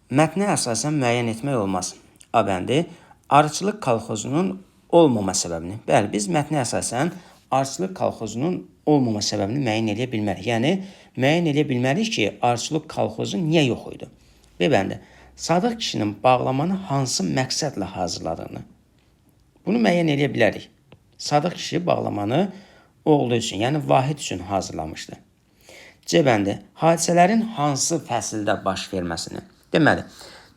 Mətnə əsasən müəyyən etmək olmaz. A bəndi arıçılıq kolxozunun olmama səbəbini. Bəli, biz mətnə əsasən arıçılıq kolxozunun olmama səbəbini müəyyən edə bilmərik. Yəni, müəyyən edə bilmərik ki, arıçılıq kolxozu niyə yox idi? B bəndi Sadıq kişinin bağlamanı hansı məqsədlə hazırladığını. Bunu müəyyən edə bilərik. Sadıq kişi bağlamanı oğlu üçün, yəni Vahid üçün hazırlamışdı. C bəndi hadisələrin hansı fəsildə baş verməsini. Deməli,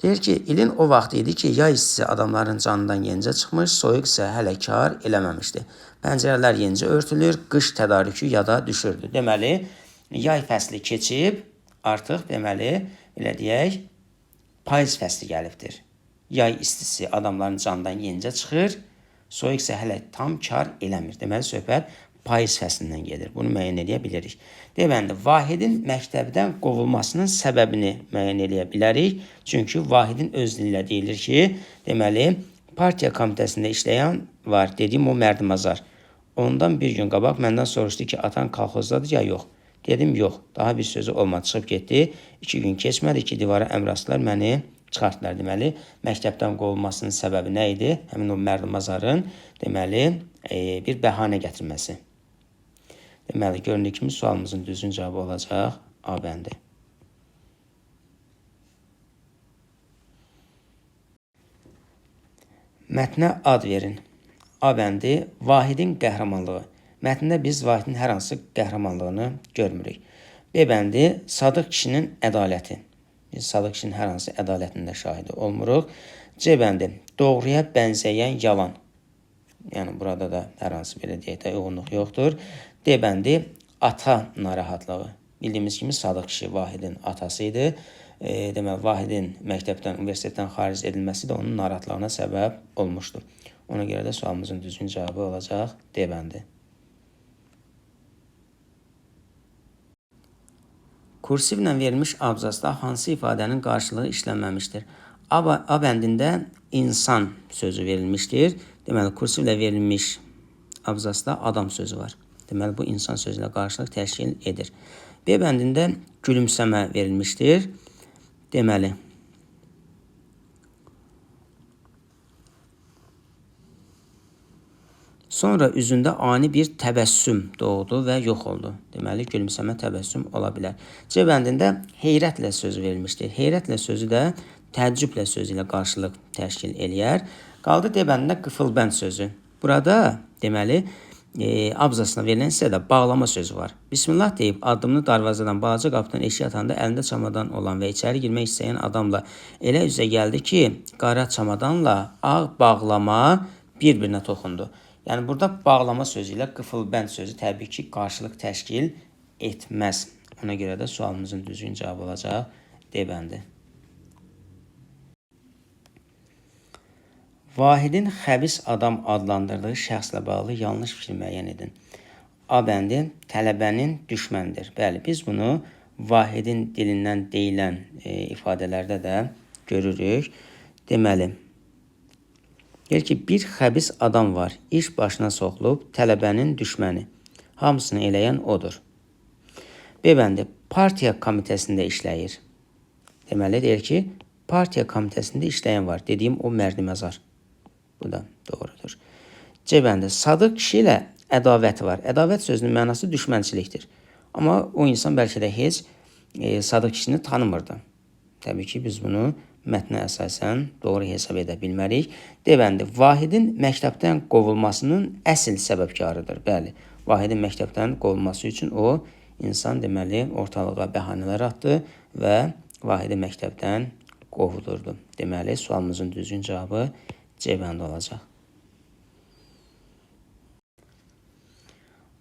deyir ki, ilin o vaxtı idi ki, yay istisi adamların canından yenicə çıxmış, soyuq isə hələ kar eləməmişdi. Pəncərələr yenicə örtülür, qış tədarükü yada düşürdü. Deməli, yay fəsli keçib, artıq deməli, elə deyək, payız fəsli gəlibdir. Yay istisi adamların canından yenicə çıxır, soyuq isə hələ tam kar eləmir. Deməli, söhbət payız fəslindən gedir. Bunu müəyyən edə bilirik. Deməli, Vahidin məktəbdən qovulmasının səbəbini müəyyən edə bilərik. Çünki Vahidin öz dilinə deyilir ki, deməli, partiya komitəsində işləyən var. Dediyim o Mərdimazar. Ondan bir gün qabaq məndən soruşdu ki, atan kolxozdadır ya yox. Dedim, yox. Daha bir sözü olmadı, çıxıb getdi. 2 gün keçmədi ki, divara əmr astılar, məni çıxartdılar. Deməli, məktəbdən qovulmasının səbəbi nə idi? Həmin o Mərdimazarın, deməli, bir bəhanə gətirməsi. Deməli, göründüyü kimi sualımızın düzgün cavabı olacaq A bəndi. Mətnə ad verin. A bəndi Vahidin qəhrəmanlığı. Mətndə biz Vahidin hər hansı qəhrəmanlığını görmürük. B bəndi Sadıq kişinin ədaləti. Biz Sadıq kişinin hər hansı ədalətində şahidi olmuruq. C bəndi doğruya bənzəyən yalan. Yəni, burada da hər hansı belə deyək də uyğunluq yoxdur. D bəndi ata narahatlığı. Bildiyimiz kimi Sadıq kişi Vahidin atası idi. Deməli, Vahidin məktəbdən, universitetdən xaric edilməsi də onun narahatlığına səbəb olmuşdur. Ona görə də sualımızın düzgün cavabı olacaq D bəndi. Kursivlə verilmiş abzasda hansı ifadənin qarşılığı işlənməmişdir? A bəndində insan sözü verilmişdir. Deməli, kursivlə verilmiş abzasda adam sözü var. Deməli, bu insan sözülə qarşılıq təşkil edir. B bəndində gülümsəmə verilmişdir. Deməli, sonra üzündə ani bir təbəssüm doğdu və yox oldu. Deməli, gülümsəmə təbəssüm ola bilər. C bəndində heyrətlə sözü verilmişdir. Heyrətlə sözü də təəccüblə sözü ilə qarşılıq təşkil eləyər. Qaldı D bəndində qıfılbənd sözü. Burada, deməli, abzasına verilən hissədə bağlama sözü var. Bismillah deyib addımını darvazadan balaca qapıdan eşiyə atanda əlində çamadan olan və içəri girmək istəyən adamla elə üzə gəldi ki, qara çamadanla ağ bağlama bir-birinə toxundu. Yəni, burada bağlama sözü ilə qıfılbənd sözü təbii ki, qarşılıq təşkil etməz. Ona görə də sualımızın düzgün cavabı olacaq D bəndi. Vahidin xəbis adam adlandırdığı şəxslə bağlı yanlış fikir müəyyən edin. A bəndi tələbənin düşməndir. Bəli, biz bunu Vahidin dilindən deyilən ifadələrdə də görürük. Deməli, deyir ki, bir xəbis adam var, iş başına soxulub, tələbənin düşməni. Hamısını eləyən odur. B bəndi partiya komitəsində işləyir. Deməli, deyir ki, partiya komitəsində işləyən var. Dediyim o Mərdimazar. Bu da doğrudur. C bəndi Sadıq kişi ilə ədavəti var. Ədavət sözünün mənası düşmənçilikdir. Amma o insan bəlkə də heç Sadıq kişini tanımırdı. Təbii ki, biz bunu mətnə əsasən doğru hesab edə bilmərik. D bəndi Vahidin məktəbdən qovulmasının əsl səbəbkarıdır. Bəli, Vahidin məktəbdən qovulması üçün o insan deməli ortalığa bəhanələr atdı və Vahidi məktəbdən qovdurdu. Deməli, sualımızın düzgün cavabı C bəndi olacaq.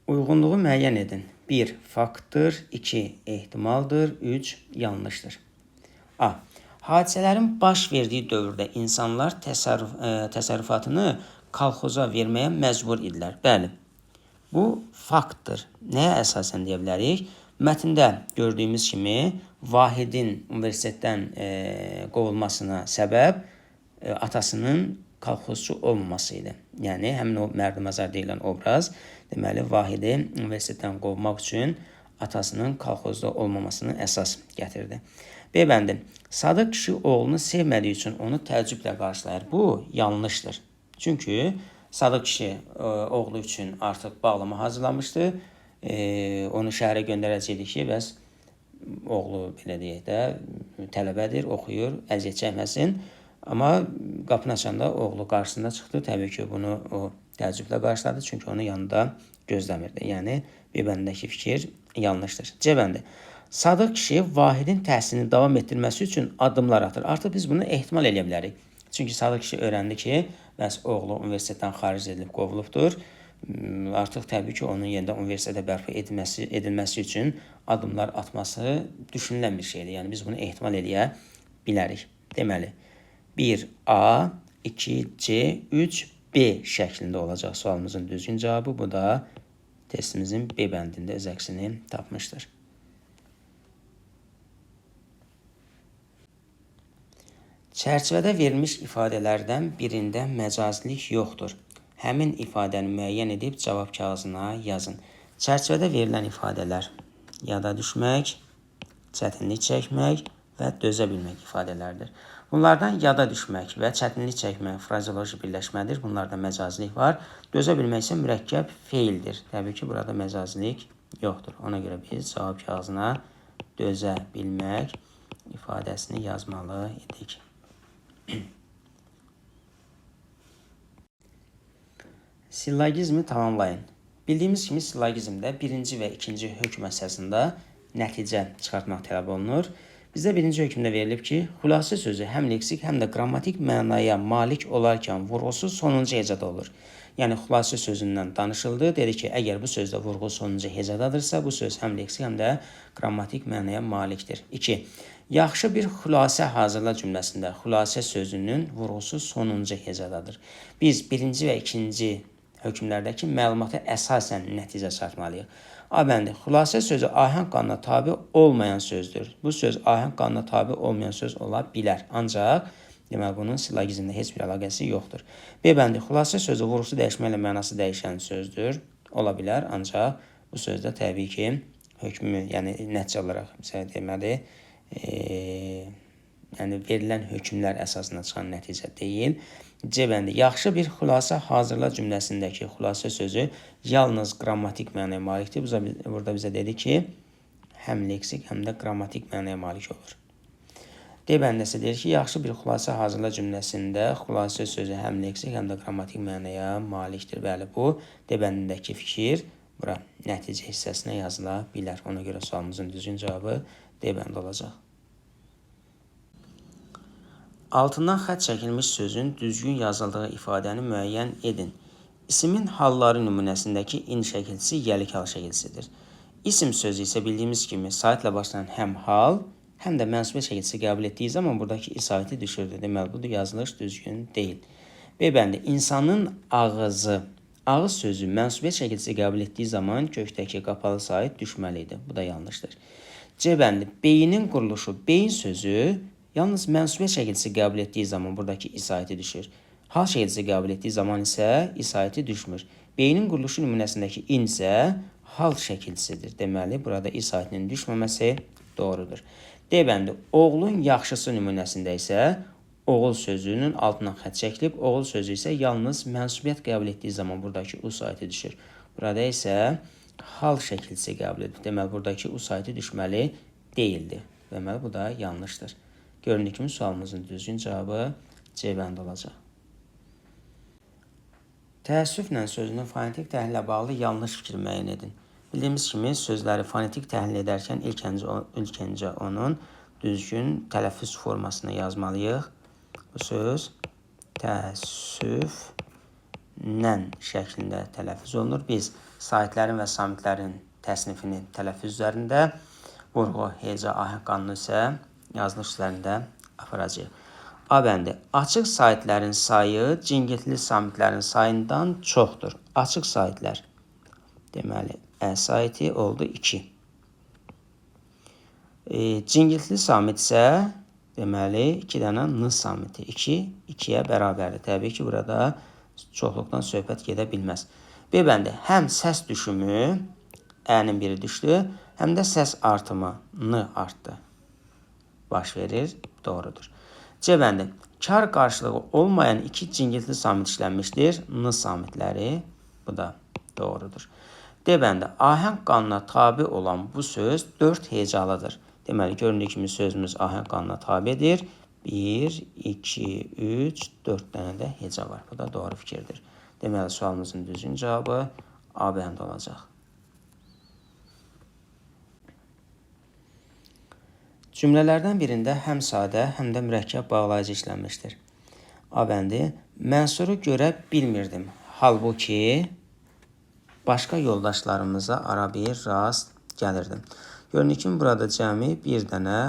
Uyğunluğu müəyyən edin. 1. Faktdır. 2. Ehtimaldır. 3. Yanlışdır. A. Hadisələrin baş verdiyi dövrdə insanlar təsərrüfatını kolxoza verməyə məcbur idilər. Bəli, bu faktdır. Nəyə əsasən deyə bilərik? Mətndə gördüyümüz kimi Vahidin universitetdən qovulmasına səbəb atasının kolxozçu olmaması idi. Yəni, həmin o Mərdimazar deyilən obraz, deməli, Vahidi universitetdən qovmaq üçün atasının kolxozda olmamasını əsas gətirdi. B bəndi. Sadıq kişi oğlunu sevmədiyi üçün onu təəccüblə qarşılayır. Bu yanlışdır. Çünki Sadıq kişi oğlu üçün artıq bağlama hazırlamışdı. Onu şəhərə göndərəcəkdi ki, bəs oğlu belə deyək də tələbədir, oxuyur, əziyyət çəkməsin. Amma qapını açanda oğlu qarşısında çıxdı. Təbii ki, bunu o təəccüblə qarşıladı, çünki onu yanında gözləmirdi. Yəni B bəndindəki fikir yanlışdır. C bəndi. Sadıq kişi Vahidin təhsilini davam etdirməsi üçün addımlar atır. Artıq biz bunu ehtimal edə bilərik. Çünki Sadıq kişi öyrəndi ki, bəs oğlu universitetdən xaric edilib qovulubdur. Artıq təbii ki, onun yerində universitetə bərpa edilməsi üçün addımlar atması düşünülən bir şeydir. Yəni biz bunu ehtimal edə bilərik. Deməli, 1A, 2C, 3B şəklində olacaq sualımızın düzgün cavabı. Bu da testimizin B bəndində öz əksini tapmışdır. Çərçivədə verilmiş ifadələrdən birində məcazlik yoxdur. Həmin ifadəni müəyyən edib cavab kağızına yazın. Çərçivədə verilən ifadələr yada düşmək, çətinlik çəkmək və dözə bilmək ifadələrdir. Bunlardan yada düşmək və çətinlik çəkmək frazeoloji birləşmədir. Bunlarda məcazlik var. Dözə bilmək isə mürəkkəb feildir. Təbii ki, burada məcazlik yoxdur. Ona görə biz cavab kağızına dözə bilmək ifadəsini yazmalı idik. Sillagizmi tamamlayın. Bildiyimiz kimi sillagizmdə birinci və ikinci hökm əsasında nəticə çıxartmaq tələb olunur. Bizdə birinci hökmdə verilib ki, xülasə sözü həm leksik, həm də qrammatik mənaya malik olarkən vurğusu sonuncu hecada olur. Yəni, xülasə sözündən danışıldı. Dedi ki, əgər bu sözdə vurğu sonuncu hecadadırsa, bu söz həm leksik, həm də qrammatik mənaya malikdir. 2. Yaxşı bir xülasə hazırla cümləsində xülasə sözünün vurğusu sonuncu hecadadır. Biz birinci və ikinci hökmlərdəki məlumata əsasən nəticə çıxartmalıyıq. A bəndi, xülasə sözü ahəng qanuna tabi olmayan sözdür. Bu söz ahəng qanuna tabi olmayan söz ola bilər. Ancaq, deməli, bunun sillagizmlə heç bir əlaqəsi yoxdur. B bəndi, xülasə sözü vurğusu dəyişməklə mənası dəyişən sözdür. Ola bilər, ancaq bu sözdə təbii ki, hökmü, yəni nəticə olaraq, deməli, yəni verilən hökmlər əsasında çıxan nəticə deyil. C bəndi, yaxşı bir xülasə hazırla cümləsindəki xülasə sözü yalnız qrammatik mənaya malikdir. Burada bizə dedi ki, həm leksik, həm də qrammatik mənaya malik olur. D bəndəsi deyir ki, yaxşı bir xülasə hazırla cümləsində xülasə sözü həm leksik, həm də qrammatik mənaya malikdir. Bəli, bu D bəndindəki fikir bura nəticə hissəsinə yazıla bilər. Ona görə sualımızın düzgün cavabı D bəndi olacaq. Altından xətt çəkilmiş sözün düzgün yazıldığı ifadəni müəyyən edin. İsimin halları nümunəsindəki in şəkilçisi yəlik hal şəkilçisidir. İsim sözü isə bildiyimiz kimi saitlə başlayan həm hal, həm də mənsubiyyə şəkilçisi qəbul etdiyi zaman buradakı isaiti düşürdü. Deməli, bu da yazılış düzgün deyil. B bəndi, insanın ağızı. Ağız sözü mənsubiyyə şəkilçisi qəbul etdiyi zaman kökdəki qapalı sait düşməlidir. Bu da yanlışdır. C bəndi, beynin quruluşu. Beyin sözü yalnız mənsubiyyə şəkilçisi qəbul etdiyi zaman buradakı isaiti düşür. Hal şəkilçisi qəbul etdiyi zaman isə isaiti düşmür. Beynin quruluşu nümunəsindəki in isə hal şəkilçisidir. Deməli, burada isaitinin düşməməsi doğrudur. D bəndi, oğlun yaxşısı nümunəsində isə oğul sözünün altından xətt çəkilib, oğul sözü isə yalnız mənsubiyyət qəbul etdiyi zaman buradakı u saiti düşür. Burada isə hal şəkilçisi qəbul edilir. Deməli, buradakı u saiti düşməli deyildir. Deməli, bu da yanlışdır. Göründüyü kimi sualımızın düzgün cavabı C bəndi olacaq. Təəssüflə sözünün fonetik təhlillə bağlı yanlış fikir müəyyən edin. Bildiyimiz kimi sözləri fonetik təhlil edərkən ilk öncə onun düzgün tələffüz formasını yazmalıyıq. Bu söz təəssüflə şəklində tələffüz olunur. Biz saitlərin və samitlərin təsnifini tələffüz üzərində, vurğu, heca, ahəng qanunu isə yazılış üzərində aparacaq. A bəndi, açıq saitlərin sayı cingiltili samitlərin sayından çoxdur. Açıq saitlər, deməli, ə saiti oldu 2. Cingiltili samit isə, deməli, 2 dənə n samiti. 2, 2-yə bərabərdir. Təbii ki, burada çoxluqdan söhbət gedə bilməz. B bəndi, həm səs düşümü, ə-nin biri düşdü, həm də səs artımı, n artdı. baş verir. Doğrudur. C bəndi. Kar qarşılığı olmayan iki cingiltili samit işlənmişdir. N samitləri. Bu da doğrudur. D bəndi. Ahəng qanuna tabi olan bu söz 4 hecalıdır. Deməli, göründüyü kimi sözümüz ahəng qanuna tabidir. 1, 2, 3, 4 dənə də heca var. Bu da doğru fikirdir. Deməli, sualımızın düzgün cavabı A bəndi olacaq. Cümlələrdən birində həm sadə, həm də mürəkkəb bağlayıcı işlənmişdir. A bəndi. Mənsuru görə bilmirdim. Halbuki başqa yoldaşlarımıza ara bir rast gəlirdim. Görünür ki, burada cəmi bir dənə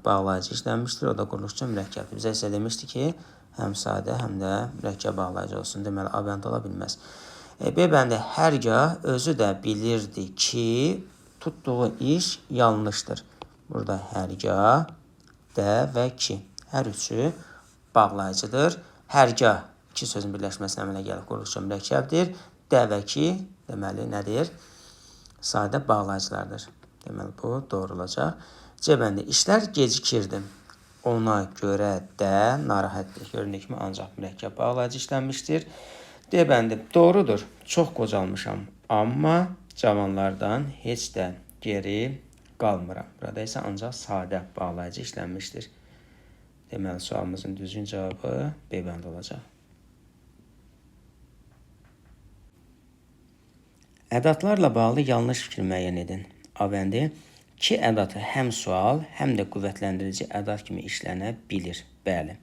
bağlayıcı işlənmişdir. O da quruluqçu mürəkkəbdir. Bizə isə demişdi ki, həm sadə, həm də mürəkkəb bağlayıcı olsun. Deməli, A bəndi ola bilməz. B bəndi. Hərgah özü də bilirdi ki, tutduğu iş yanlışdır. Burada hərgah, də və ki. Hər üçü bağlayıcıdır. Hərgah iki sözün birləşməsinə əmələ gəlib quruluqçu mürəkkəbdir. Də və ki, deməli, nədir? Sadə bağlayıcılardır. Deməli, bu doğru olacaq. C bəndi. İşlər gecikirdi. Ona görə də narahatdır. Göründüyü kimi ancaq mürəkkəb bağlayıcı işlənmişdir. D bəndi. Doğrudur. Çox qocalmışam. Amma cavanlardan heç də geri qalmıram. Burada isə ancaq sadə bağlayıcı işlənmişdir. Deməli, sualımızın düzgün cavabı B bəndi olacaq. Ədatlarla bağlı yanlış fikir müəyyən edin. A bəndi. Ki ədatı həm sual, həm də qüvvətləndirici ədat kimi işlənə bilir. Bəli.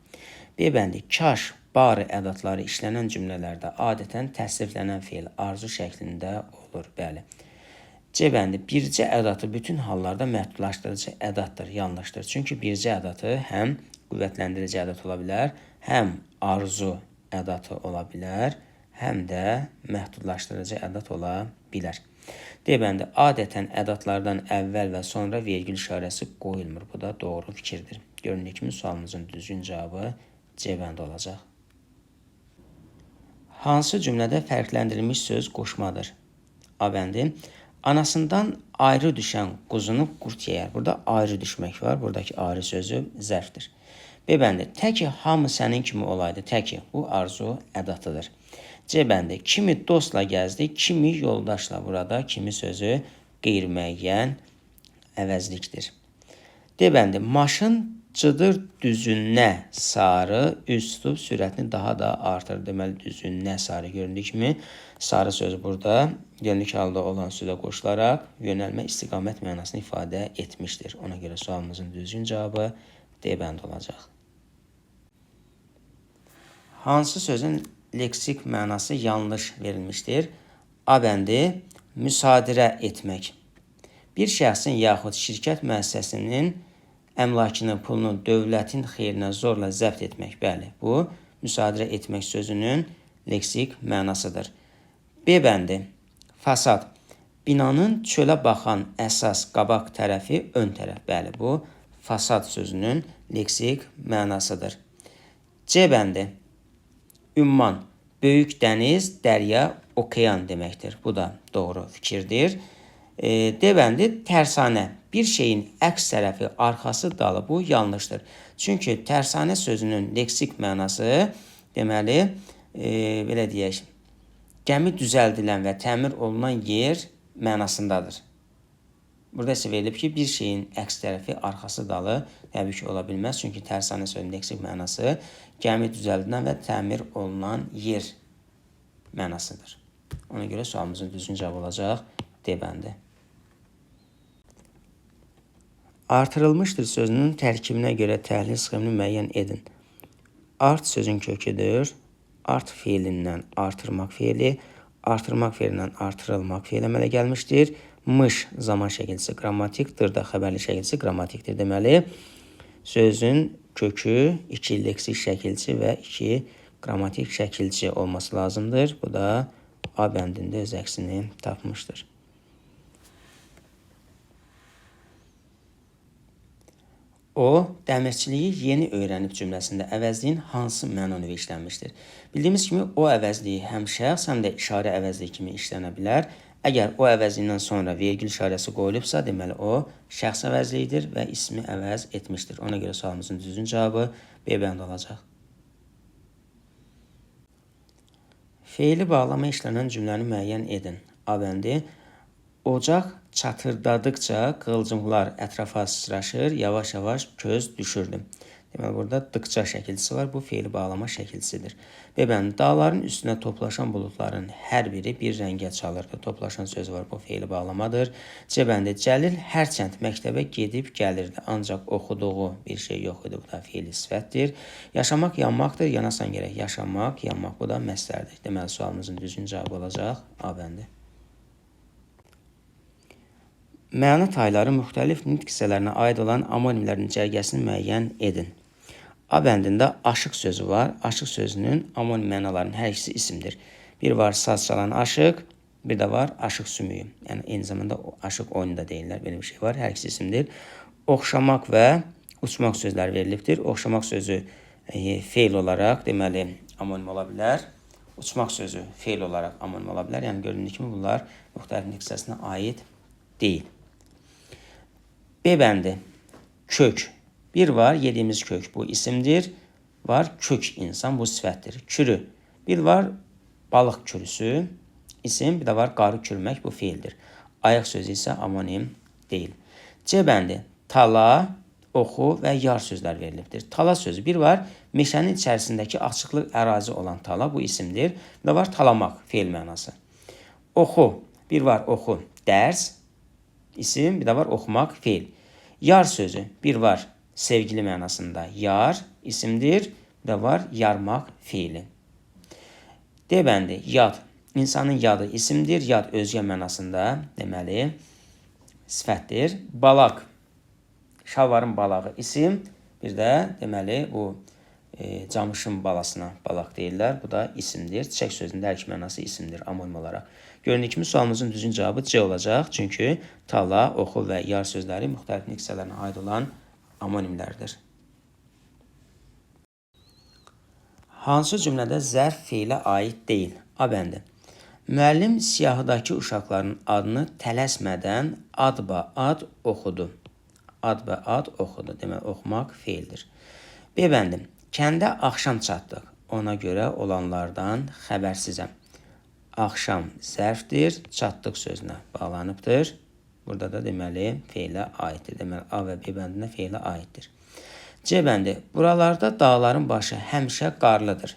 B bəndi. Kaş, barı ədatları işlənən cümlələrdə adətən təsriflənən feil arzu şəklində olur. Bəli. C bəndi. Bircə ədatı bütün hallarda məhdudlaşdırıcı ədatdır. Yanlışdır. Çünki bircə ədatı həm qüvvətləndirici ədat ola bilər, həm arzu ədatı ola bilər, həm də məhdudlaşdırıcı ədat ola bilər. D bəndi. Adətən ədatlardan əvvəl və sonra vergül işarəsi qoyulmur. Bu da doğru fikirdir. Göründüyü kimi sualımızın düzgün cavabı C bəndi olacaq. Hansı cümlədə fərqləndirilmiş söz qoşmadır? A bəndi. Anasından ayrı düşən quzunu qurd yeyər. Burada ayrı düşmək var. Buradakı ayrı sözü zərfdir. B bəndi. Təki hamı sənin kimi olaydı. Təki. Bu arzu ədatıdır. C bəndi. Kimi dostla gəzdi, kimi yoldaşla. Burada kimi sözü qeyri-müəyyən əvəzlikdir. D bəndi. Maşın cıdır düzünə sarı üz tutub sürətini daha da artır. Deməli, düzünə sarı göründüyü kimi sarı sözü burada yönlük halda olan sözə qoşularaq yönəlmə istiqamət mənasını ifadə etmişdir. Ona görə sualımızın düzgün cavabı D bəndi olacaq. Hansı sözün leksik mənası yanlış verilmişdir? A bəndi. Müsadirə etmək. Bir şəxsin yaxud şirkət müəssisəsinin əmlakını, pulunu dövlətin xeyrinə zorla zəbt etmək. Bəli, bu müsadirə etmək sözünün leksik mənasıdır. B bəndi. Fasad. Binanın çölə baxan əsas qabaq tərəfi ön tərəf. Bəli, bu fasad sözünün leksik mənasıdır. C bəndi. Ümman. Böyük dəniz, dərya, okean deməkdir. Bu da doğru fikirdir. D bəndi. Tərsanə. Bir şeyin əks tərəfi, arxası, dalı. Bu yanlışdır. Çünki tərsanə sözünün leksik mənası, deməli, belə deyək, gəmi düzəldilən və təmir olunan yer mənasındadır. Burada isə verilib ki, bir şeyin əks tərəfi, arxası, dalı təbii ki, ola bilməz. Çünki tərsanə sözünün leksik mənası gəmi düzəldilən və təmir olunan yer mənasıdır. Ona görə sualımızın düzgün cavabı olacaq D bəndi. Artırılmışdır sözünün tərkibinə görə təhlil sxemini müəyyən edin. Art sözün köküdür. Art feilindən artırmaq feili, artırmaq feilindən artırılmaq feili əmələ gəlmişdir. Mış zaman şəkilçisi qrammatikdir da xəbərli şəkilçisi qrammatikdir. Deməli, sözün kökü 2 leksik şəkilçi və 2 qrammatik şəkilçi olması lazımdır. Bu da A bəndində öz əksini tapmışdır. O, dəmirçiliyi yeni öyrənib cümləsində əvəzliyin hansı məna növü işlənmişdir? Bildiyimiz kimi, o əvəzliyi həm şəxs, həm də işarə əvəzliyi kimi işlənə bilər. Əgər o əvəzindən sonra vergül işarəsi qoyulubsa, deməli o şəxs əvəzliyidir və ismi əvəz etmişdir. Ona görə sualımızın düzgün cavabı B bəndi olacaq. Feili bağlama işlənən cümləni müəyyən edin. A bəndi. Ocaq çatırdadıqca qığılcımlar ətrafa sıçraşır, yavaş-yavaş köz düşürdü. Deməli, burada dıqca şəkilçisi var. Bu feili bağlama şəkilçisidir. B bəndi. Dağların üstünə toplaşan buludların hər biri bir rəngə çalırdı. Toplaşan söz var. Bu feili bağlamadır. C bəndi. Cəlil hərçənd məktəbə gedib gəlirdi. Ancaq oxuduğu bir şey yox idi. Bu da feili sifətdir. Yaşamaq yanmaqdır. Yanasan gərək. Yaşamaq, yanmaq. Bu da məslərdir. Deməli, sualımızın düzgün cavabı olacaq. A bəndi. Məna tayları müxtəlif nitq hissələrinə aid olan amonimlərin cərgəsini müəyyən edin. A bəndində aşıq sözü var. Aşıq sözünün amonim mənalarının hər ikisi isimdir. Bir var saz çalan aşıq, bir də var aşıq sümüyü. Yəni, eyni zamanda aşıq oyunu da deyirlər. Belə bir şey var. Hər ikisi isimdir. Oxşamaq və uçmaq sözləri verilibdir. Oxşamaq sözü feil olaraq, deməli, amonim ola bilər. Uçmaq sözü feil olaraq amonim ola bilər. Yəni, göründüyü kimi bunlar müxtəlif nitq hissəsinə aid deyil. B bəndi. Kök. Bir var yediyimiz kök. Bu isimdir. Var kök insan. Bu sifətdir. Kürü. Bir var balıq kürüsü. İsim. Bir də var qarı kürmək. Bu feildir. Ayaq sözü isə amonim deyil. C bəndi. Tala, oxu və yar sözlər verilibdir. Tala sözü. Bir var meşənin içərisindəki açıqlıq ərazi olan tala. Bu isimdir. Bir də var talamaq. Feil mənası. Oxu. Bir var oxu. Dərs. İsim. Bir də var oxumaq. Feil. Yar sözü. Bir var sevgili mənasında yar isimdir. Bir də var yarmaq feili. D bəndi. Yad. İnsanın yadı isimdir. Yad özgə mənasında deməli sifətdir. Balaq. Şalvarın balağı isim. Bir də deməli bu camışın balasına balaq deyirlər. Bu da isimdir. Çiçək sözündə hər iki mənası isimdir amonim olaraq. Göründüyü kimi sualımızın düzgün cavabı C olacaq. Çünki tala, oxu və yar sözləri müxtəlif nitq hissələrinə aid olan amonimlərdir. Hansı cümlədə zərf feilə aid deyil? A bəndi. Müəllim siyahıdakı uşaqların adını tələsmədən adba-ad oxudu. Adba-ad oxudu. Demək, oxumaq feildir. B bəndi. Kəndə axşam çatdıq. Ona görə olanlardan xəbərsizəm. Axşam zərfdir. Çatdıq sözünə bağlanıbdır. Burada da deməli feilə aiddir. Deməli, A və B bəndində feilə aiddir. C bəndi. Buralarda dağların başı həmişə qarlıdır.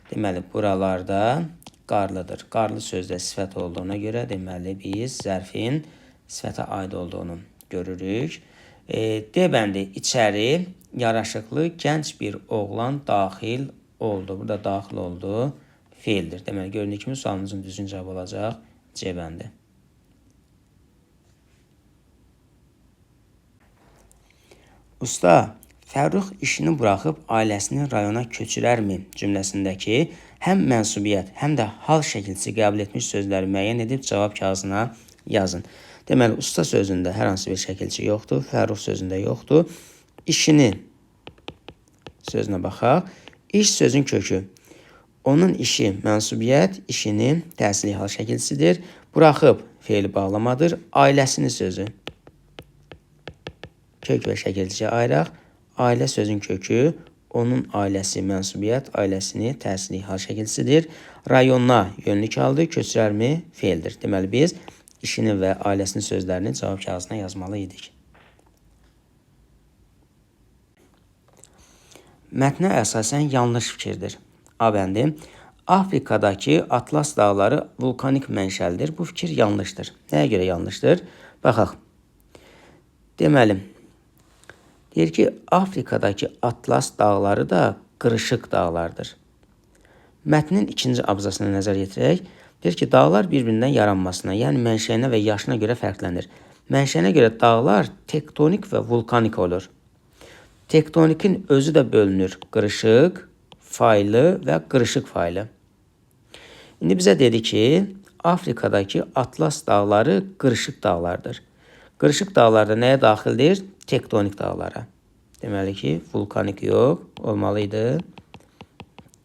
Deməli, buralarda qarlıdır. Qarlı sözdə sifət olduğuna görə deməli biz zərfin sifətə aid olduğunu görürük. D bəndi. İçəri yaraşıqlı gənc bir oğlan daxil oldu. Burada daxil oldu feildir. Deməli, göründüyü kimi sualımızın düzgün cavabı olacaq C bəndi. Usta, Fərrux işini buraxıb ailəsini rayona köçürərmi cümləsindəki həm mənsubiyyət, həm də hal şəkilçisi qəbul etmiş sözləri müəyyən edib cavab kağızına yazın. Deməli, usta sözündə hər hansı bir şəkilçi yoxdur, Fərrux sözündə yoxdur. İşini sözünə baxaq. İş sözün kökü. Onun işi mənsubiyyət, işini təsirli hal şəkilçisidir. Buraxıb feili bağlamadır. Ailəsini sözü. Kök və şəkilçiyə ayıraq. Ailə sözün kökü, onun ailəsi mənsubiyyət, ailəsini təsirli hal şəkilçisidir. Rayona yönlük haldır, köçürərmi feildir. Deməli, biz işini və ailəsinin sözlərini cavab kağızına yazmalı idik. Mətnə əsasən yanlış fikirdir. A bəndi. Afrikadakı Atlas dağları vulkanik mənşəlidir. Bu fikir yanlışdır. Nəyə görə yanlışdır? Baxaq. Deməli, deyir ki, Afrikadakı Atlas dağları da qırışıq dağlardır. Mətnin ikinci abzasına nəzər yetirək. Deyir ki, dağlar bir-birindən yaranmasına, yəni mənşəyinə və yaşına görə fərqlənir. Mənşəyinə görə dağlar tektonik və vulkanik olur. Tektonikin özü də bölünür. Qırışıq, faylı və qırışıq faylı. İndi bizə dedi ki, Afrikadakı Atlas dağları qırışıq dağlardır. Qırışıq dağlarda nəyə daxildir? Tektonik dağlara. Deməli ki, vulkanik yox, olmalıydı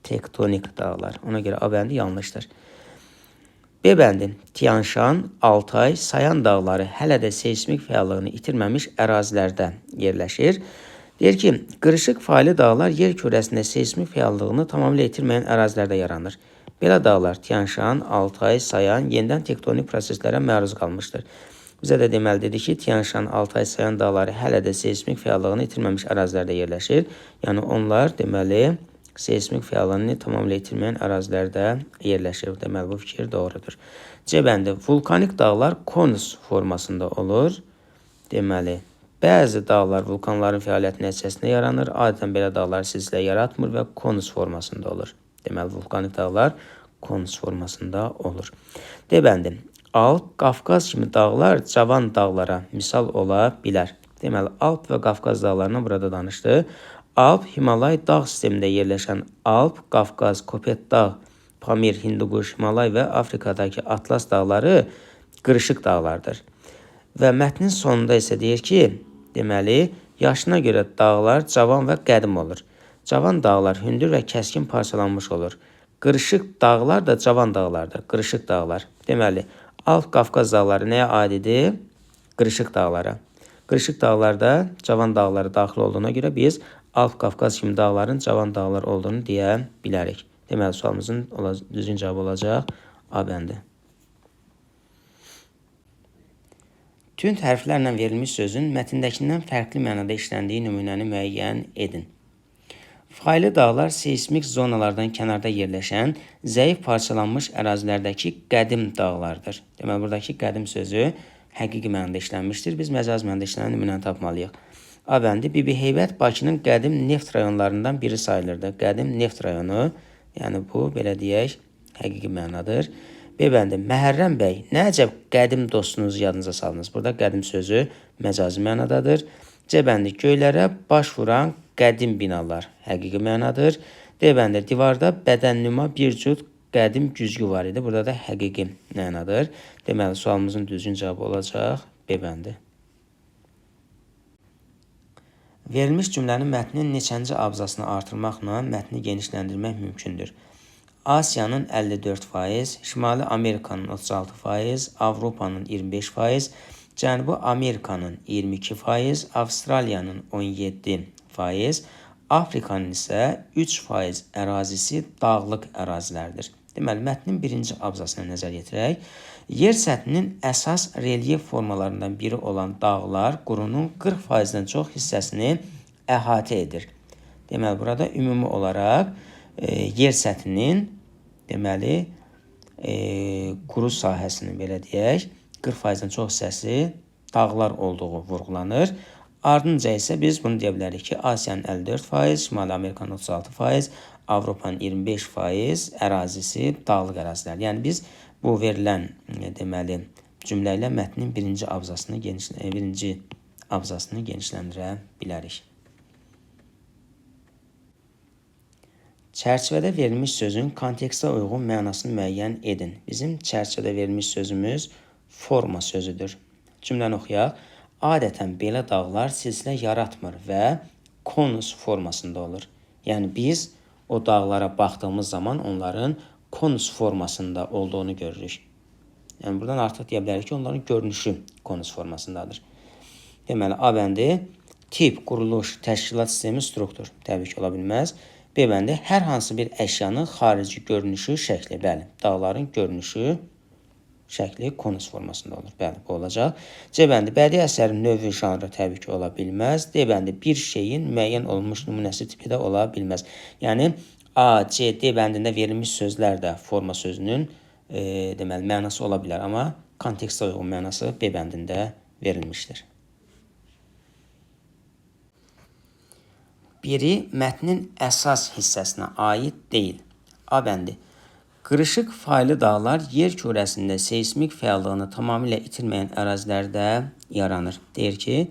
tektonik dağlar. Ona görə A bəndi yanlışdır. B bəndi Tianşan, Altay, Sayan dağları hələ də seismik fəallığını itirməmiş ərazilərdə yerləşir. Deyir ki, qırışıq faili dağlar yer kürəsində seismik fəallığını tamamilə itirməyən ərazilərdə yaranır. Belə dağlar Tianşan, Altay, Sayan yenidən tektonik proseslərə məruz qalmışdır. Bizə də deməlidir ki, Tianşan, Altay, Sayan dağları hələ də seismik fəallığını itirməmiş ərazilərdə yerləşir. Yəni onlar deməli seismik fəallığını tamamilə itirməyən ərazilərdə yerləşir. Deməli bu fikir doğrudur. C bəndi vulkanik dağlar konus formasında olur. Deməli bəzi dağlar vulkanların fəaliyyəti nəticəsində yaranır. Adətən belə dağlar silsilə yaratmır və konus formasında olur. Deməli vulkanik dağlar konus formasında olur. D bəndi Alp, Qafqaz kimi dağlar cavan dağlara misal ola bilər. Deməli Alp və Qafqaz dağlarından burada danışdı. Alp, Himalay dağ sistemində yerləşən Alp, Qafqaz, Kopet dağ, Pamir, Hindukuş, Himalay və Afrikadakı Atlas dağları qırışıq dağlardır. Və mətnin sonunda isə deyir ki, deməli, yaşına görə dağlar cavan və qədim olur. Cavan dağlar hündür və kəskin parçalanmış olur. Qırışıq dağlar da cavan dağlardır, qırışıq dağlar. Deməli, Alp, Qafqaz dağları nəyə aiddir? Qırışıq dağlara. Qırışıq dağlarda cavan dağları daxil olduğuna görə biz Alp, Qafqaz kimi dağların cavan dağlar olduğunu deyə bilərik. Deməli, sualımızın düzgün cavabı olacaq A bəndi. Tünd hərflərlə verilmiş sözün mətndəkindən fərqli mənada işləndiyi nümunəni müəyyən edin. Faili dağlar seismik zonalardan kənarda yerləşən, zəif parçalanmış ərazilərdəki qədim dağlardır. Deməli, buradakı qədim sözü həqiqi mənada işlənmişdir. Biz məcaz mənada işlənən nümunəni tapmalıyıq. A bəndi Bibi Heybət Bakının qədim neft rayonlarından biri sayılırdı. Qədim neft rayonu, yəni bu, belə deyək, həqiqi mənadır. B bəndi Məhərrəm bəy, nə əcəb qədim dostunuzu yadınıza salınız. Burada qədim sözü məcazi mənadadır. C bəndi Göylərə baş vuran qədim binalar, həqiqi mənadır. D bəndi Divarda bədənnüma bir cüt qədim güzgü var idi. Burada da həqiqi mənadır. Deməli, sualımızın düzgün cavabı olacaq B bəndi. Verilmiş cümlənin mətnin neçənci abzasını artırmaqla mətni genişləndirmək mümkündür. Asiyanın 54%, Şimali Amerikanın 36%, Avropanın 25%, Cənubi Amerikanın 22%, Avstraliyanın 17%, Afrikanın isə 3% ərazisi dağlıq ərazilərdir. Deməli, mətnin birinci abzasına nəzər yetirək. Yer səthinin əsas relyef formalarından biri olan dağlar qurunun 40%-dən çox hissəsini əhatə edir. Deməli, burada ümumi olaraq yer səthinin deməli, quru sahəsinin belə deyək, 40%-dən çox hissəsi dağlar olduğu vurğulanır. Ardınca isə biz bunu deyə bilərik ki, Asiyanın 54%, Şimali Amerikanın 36%, Avropanın 25% ərazisi dağlıq ərazilər. Yəni biz bu verilən deməli cümlə ilə mətnin birinci abzasını genişləndirə bilərik. Çərçivədə verilmiş sözün kontekstə uyğun mənasını müəyyən edin. Bizim çərçivədə verilmiş sözümüz forma sözüdür. Cümləni oxuyaq. Adətən belə dağlar silsilə yaratmır və konus formasında olur. Yəni biz o dağlara baxdığımız zaman onların konus formasında olduğunu görürük. Yəni buradan artıq deyə bilərik ki, onların görünüşü konus formasındadır. Deməli, A bəndi tip, quruluş, təşkilat sistemi, struktur. Təbii ki, ola bilməz. B bəndi hər hansı bir əşyanın xarici görünüşü, şəkli. Bəli, dağların görünüşü, şəkli konus formasında olur. Bəli, bu olacaq. C bəndi bədii əsərin növü, janrı təbii ki, ola bilməz. D bəndi bir şeyin müəyyən olunmuş nümunəsi tipi də ola bilməz. Yəni A, C, D bəndində verilmiş sözlər də forma sözünün deməli mənası ola bilər, amma kontekstə uyğun mənası B bəndində verilmişdir. Biri mətnin əsas hissəsinə aid deyil. A bəndi qırışıq faili dağlar yer kürəsində seismik fəallığını tamamilə itirməyən ərazilərdə yaranır. Deyir ki,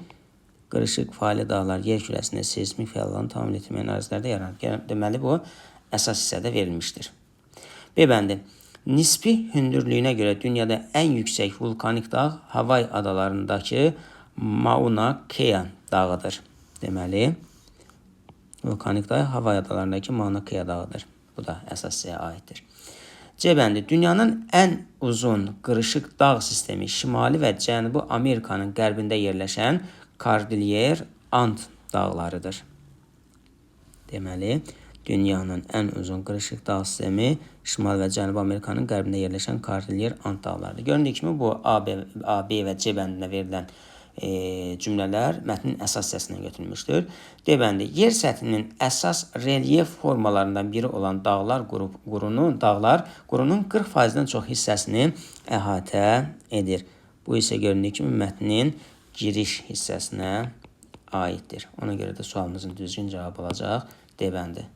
qırışıq faili dağlar yer kürəsində seismik fəallığını tamamilə itirməyən ərazilərdə yaranır. Deməli, bu əsas hissədə verilmişdir. B bəndi nisbi hündürlüyünə görə dünyada ən yüksək vulkanik dağ Havay adalarındakı Mauna Kea dağıdır. Deməli, vulkanik dağ Havay adalarındakı Mauna Kea dağıdır. Bu da əsas hissəyə aiddir. C bəndi dünyanın ən uzun qırışıq dağ sistemi Şimali və Cənubi Amerikanın qərbində yerləşən Kordilyer Ant dağlarıdır. Deməli, dünyanın ən uzun qırışıq dağ sistemi Şimal və Cənubi Amerikanın qərbində yerləşən Kordilyer Ant dağlarıdır. Göründüyü kimi bu A, B və C bəndində verilən cümlələr mətnin əsas hissəsindən götürülmüşdür. D bəndi yer səthinin əsas relyef formalarından biri olan dağlar qurunun 40%-dən çox hissəsini əhatə edir. Bu isə göründüyü kimi mətnin giriş hissəsinə aiddir. Ona görə də sualımızın düzgün cavabı olacaq D bəndi.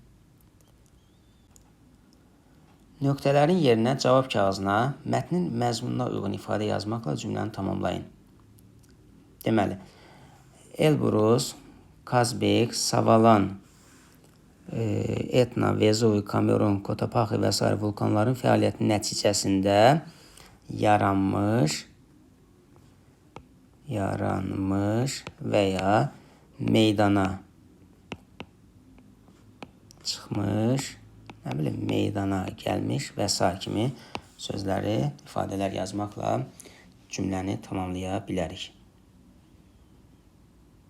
Nöqtələrin yerinə cavab kağızına mətnin məzmununa uyğun ifadə yazmaqla cümləni tamamlayın. Deməli, Elbrus, Kazbek, Savalan, Etna, Vezuvi, Kamerun, Kotopaxi və s. vulkanların fəaliyyətinin nəticəsində yaranmış və ya meydana çıxmış, meydana gəlmiş və s. kimi sözləri, ifadələr yazmaqla cümləni tamamlaya bilərik.